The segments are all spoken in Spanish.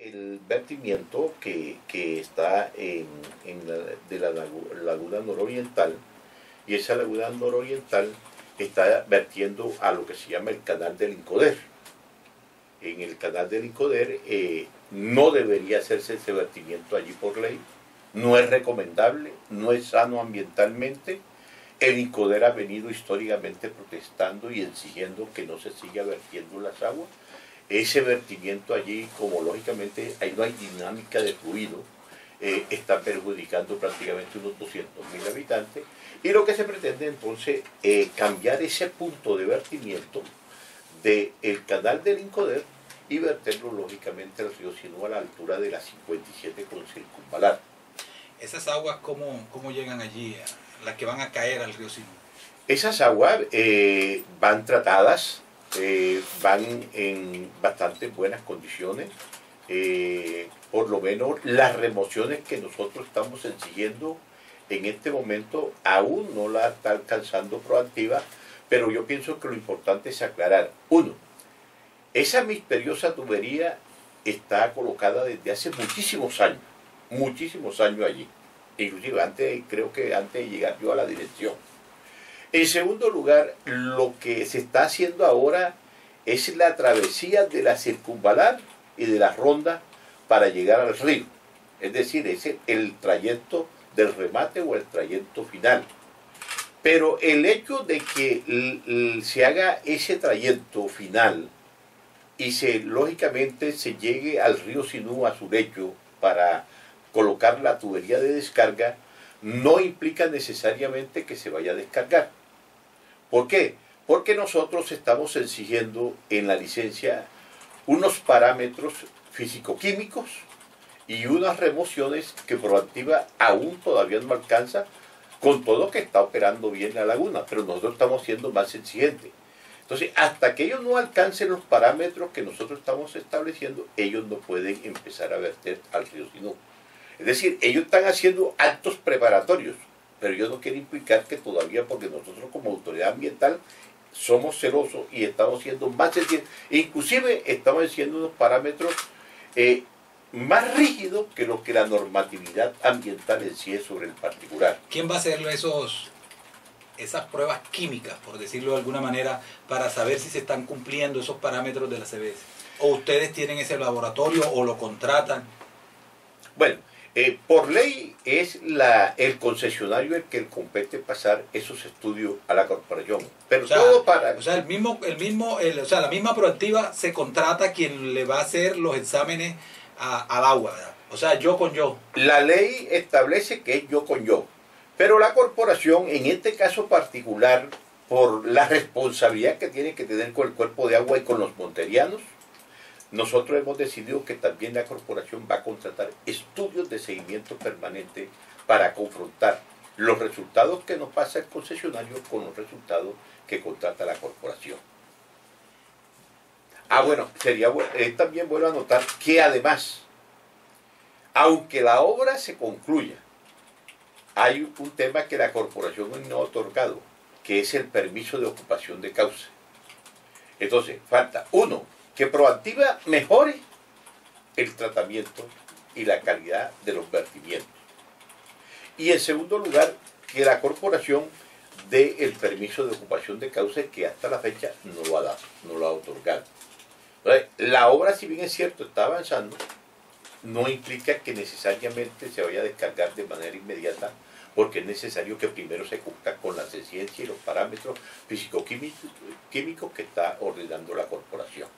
El vertimiento que está de la laguna nororiental, y esa laguna nororiental está vertiendo a lo que se llama el canal del Incoder. En el canal del Incoder no debería hacerse ese vertimiento allí por ley, no es recomendable, no es sano ambientalmente. El Incoder ha venido históricamente protestando y exigiendo que no se siga vertiendo las aguas. Ese vertimiento allí, como lógicamente ahí no hay dinámica de fluido, está perjudicando prácticamente unos 200.000 habitantes, y lo que se pretende entonces es cambiar ese punto de vertimiento del canal del Incoder y verterlo lógicamente al río Sinú a la altura de la 57 con Circunvalar. ¿Esas aguas cómo llegan allí, las que van a caer al río Sinú? Esas aguas van tratadas, van en bastante buenas condiciones. Por lo menos las remociones que nosotros estamos exigiendo en este momento aún no la está alcanzando Proactiva, pero yo pienso que lo importante es aclarar. Uno, esa misteriosa tubería está colocada desde hace muchísimos años allí, inclusive creo que antes de llegar yo a la dirección. En segundo lugar, lo que se está haciendo ahora es la travesía de la Circunvalar y de la Ronda para llegar al río. Es decir, es el trayecto del remate o el trayecto final. Pero el hecho de que se haga ese trayecto final y lógicamente se llegue al río Sinú a su lecho para colocar la tubería de descarga, no implica necesariamente que se vaya a descargar. ¿Por qué? Porque nosotros estamos exigiendo en la licencia unos parámetros físico-químicos y unas remociones que Proactiva aún todavía no alcanza, con todo que está operando bien la laguna, pero nosotros estamos siendo más exigentes. Entonces, hasta que ellos no alcancen los parámetros que nosotros estamos estableciendo, ellos no pueden empezar a verter al río Sinú. Es decir, ellos están haciendo actos preparatorios, pero yo no quiero implicar que todavía, porque nosotros como autoridad ambiental somos celosos y estamos siendo más exigentes, inclusive estamos haciendo unos parámetros más rígidos que lo que la normatividad ambiental en sí es sobre el particular. ¿Quién va a hacer esas pruebas químicas, por decirlo de alguna manera, para saber si se están cumpliendo esos parámetros de la CBS? ¿O ustedes tienen ese laboratorio o lo contratan? Bueno, por ley es el concesionario el que compete pasar esos estudios a la corporación. Pero todo para... O sea, la misma Proactiva se contrata a quien le va a hacer los exámenes al agua, ¿verdad? O sea, yo con yo. La ley establece que es yo con yo. Pero la corporación, en este caso particular, por la responsabilidad que tiene que tener con el cuerpo de agua y con los monterianos, nosotros hemos decidido que también la corporación va a contratar estudios de seguimiento permanente para confrontar los resultados que nos pasa el concesionario con los resultados que contrata la corporación. Bueno, también bueno anotar que además, aunque la obra se concluya, hay un tema que la corporación no ha otorgado, que es el permiso de ocupación de cauce. Entonces, falta, uno, que Proactiva mejore el tratamiento y la calidad de los vertimientos. Y en segundo lugar, que la corporación dé el permiso de ocupación de cauce, que hasta la fecha no lo ha dado, no lo ha otorgado. Entonces, la obra, si bien es cierto, está avanzando, no implica que necesariamente se vaya a descargar de manera inmediata, porque es necesario que primero se cumpla con la exigencia y los parámetros físico-químicos que está ordenando la corporación.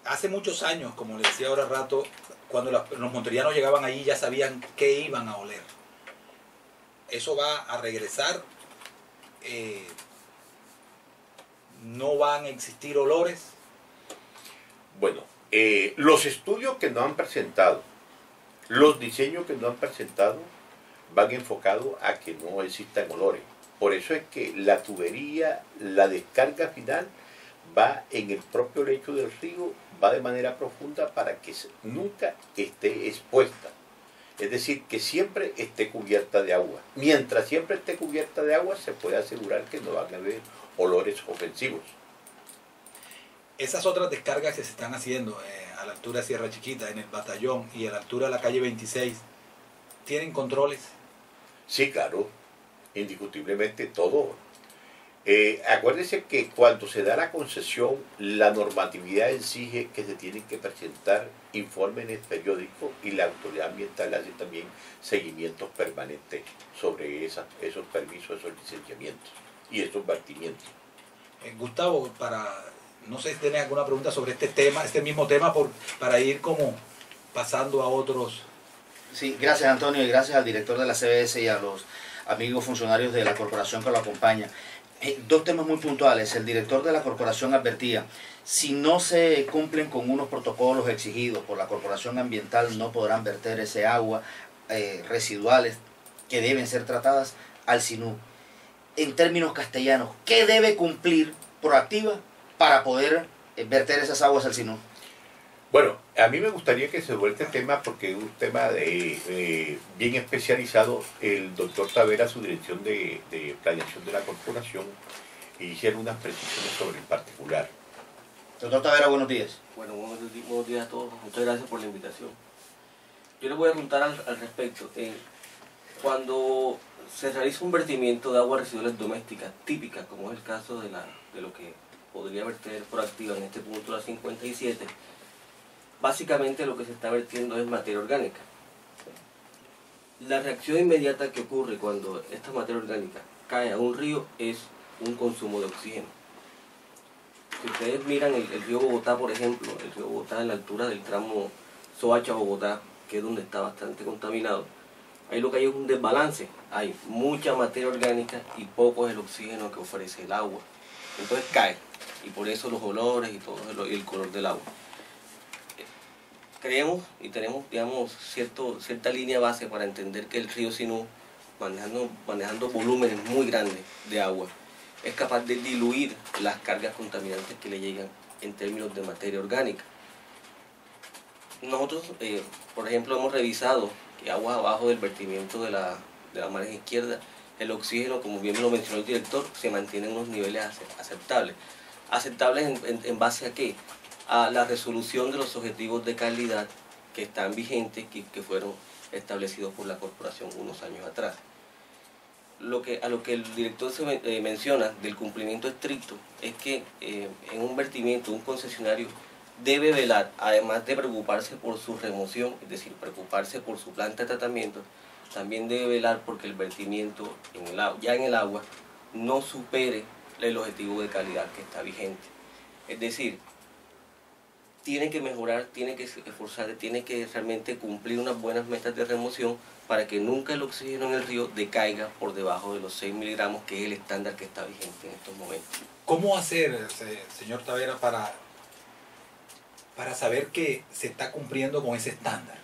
Hace muchos años, como le decía ahora rato, cuando los monterianos llegaban allí ya sabían qué iban a oler. Eso va a regresar, no van a existir olores. Bueno, los estudios que nos han presentado, los diseños que nos han presentado, van enfocados a que no existan olores. Por eso es que la tubería, la descarga final, va en el propio lecho del río, va de manera profunda para que nunca esté expuesta. Es decir, que siempre esté cubierta de agua. Mientras siempre esté cubierta de agua, se puede asegurar que no van a haber olores ofensivos. esas otras descargas que se están haciendo a la altura de Sierra Chiquita, en el Batallón y a la altura de la calle 26, ¿tienen controles? Sí, claro, indiscutiblemente todo. Acuérdense que cuando se da la concesión, la normatividad exige que se tienen que presentar informes en el periódico y la autoridad ambiental hace también seguimientos permanentes sobre esos permisos, esos licenciamientos y esos vertimientos. Gustavo, no sé si tienes alguna pregunta sobre este tema, este mismo tema, para ir como pasando a otros. Sí, gracias Antonio y gracias al director de la CBS y a los amigos funcionarios de la corporación que lo acompañan. Dos temas muy puntuales. El director de la corporación advertía, si no se cumplen con unos protocolos exigidos por la corporación ambiental, no podrán verter ese agua residuales que deben ser tratadas al Sinú. En términos castellanos, ¿qué debe cumplir Proactiva para poder verter esas aguas al Sinú? Bueno, a mí me gustaría que se vuelva el tema porque es un tema bien especializado. El doctor Tavera, su dirección de planeación de la corporación, hicieron unas precisiones sobre el particular. Doctor Tavera, buenos días. Bueno, buenos días a todos. Muchas gracias por la invitación. Yo les voy a contar al respecto. Cuando se realiza un vertimiento de aguas residuales domésticas típicas, como es el caso de lo que podría verter Proactiva en este punto la 57, básicamente lo que se está vertiendo es materia orgánica. La reacción inmediata que ocurre cuando esta materia orgánica cae a un río es un consumo de oxígeno. Si ustedes miran el río Bogotá, por ejemplo, el río Bogotá en la altura del tramo Soacha-Bogotá, que es donde está bastante contaminado, ahí lo que hay es un desbalance. Hay mucha materia orgánica y poco es el oxígeno que ofrece el agua. Entonces cae, y por eso los olores y todo el color del agua. Creemos y tenemos, digamos, cierta línea base para entender que el río Sinú, manejando volúmenes muy grandes de agua, es capaz de diluir las cargas contaminantes que le llegan en términos de materia orgánica. Nosotros, por ejemplo, hemos revisado que aguas abajo del vertimiento de la margen izquierda, el oxígeno, como bien lo mencionó el director, se mantiene en unos niveles aceptables. ¿Aceptables en base a qué? A la resolución de los objetivos de calidad que están vigentes, que fueron establecidos por la corporación unos años atrás. A lo que el director se menciona del cumplimiento estricto es que en un vertimiento, un concesionario debe velar, además de preocuparse por su remoción, es decir, preocuparse por su planta de tratamiento, también debe velar porque el vertimiento ya en el agua no supere el objetivo de calidad que está vigente. Es decir, tiene que mejorar, tiene que esforzarse, tiene que realmente cumplir unas buenas metas de remoción para que nunca el oxígeno en el río decaiga por debajo de los 6 miligramos, que es el estándar que está vigente en estos momentos. ¿Cómo hacer, señor Tavera, para saber que se está cumpliendo con ese estándar?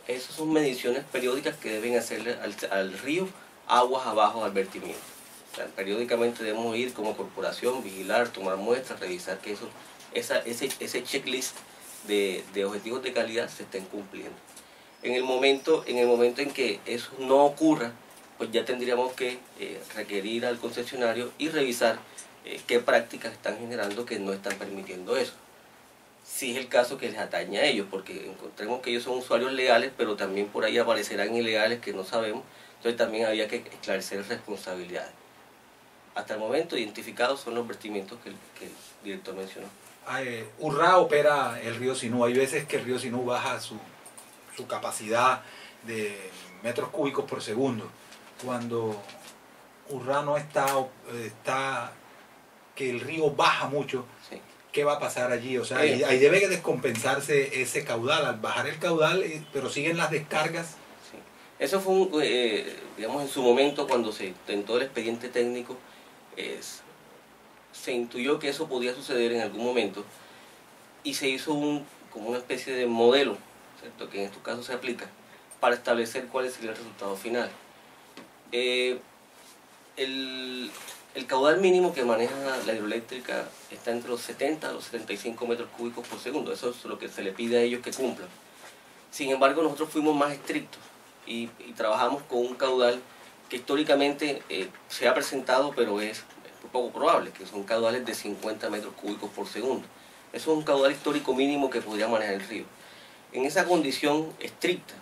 Esas son mediciones periódicas que deben hacerle al río aguas abajo al vertimiento. O sea, periódicamente debemos ir como corporación, vigilar, tomar muestras, revisar que ese checklist de objetivos de calidad se estén cumpliendo. En el momento en que eso no ocurra, pues ya tendríamos que requerir al concesionario y revisar qué prácticas están generando que no están permitiendo eso. Si es el caso que les atañe a ellos, porque encontremos que ellos son usuarios legales, pero también por ahí aparecerán ilegales que no sabemos, entonces también había que esclarecer responsabilidades. Hasta el momento identificados son los vertimientos que el director mencionó. Urrá opera el río Sinú. Hay veces que el río Sinú baja su capacidad de metros cúbicos por segundo. Cuando Urrá no está que el río baja mucho, sí. ¿Qué va a pasar allí? O sea, ahí debe descompensarse ese caudal, al bajar el caudal, pero siguen las descargas. Sí. Eso fue, digamos, en su momento cuando se intentó el expediente técnico, se intuyó que eso podía suceder en algún momento y se hizo como una especie de modelo, ¿cierto?, que en estos casos se aplica para establecer cuál sería el resultado final. El caudal mínimo que maneja la hidroeléctrica está entre los 70 a los 75 metros cúbicos por segundo. Eso es lo que se le pide a ellos que cumplan. Sin embargo, nosotros fuimos más estrictos y trabajamos con un caudal que históricamente se ha presentado, pero es poco probable, que son caudales de 50 metros cúbicos por segundo. Eso es un caudal histórico mínimo que podría manejar el río. En esa condición estricta,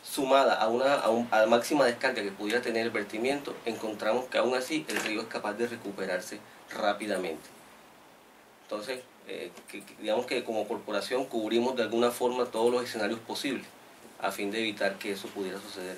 sumada a la máxima descarga que pudiera tener el vertimiento, encontramos que aún así el río es capaz de recuperarse rápidamente. Entonces, digamos que como corporación cubrimos de alguna forma todos los escenarios posibles a fin de evitar que eso pudiera suceder.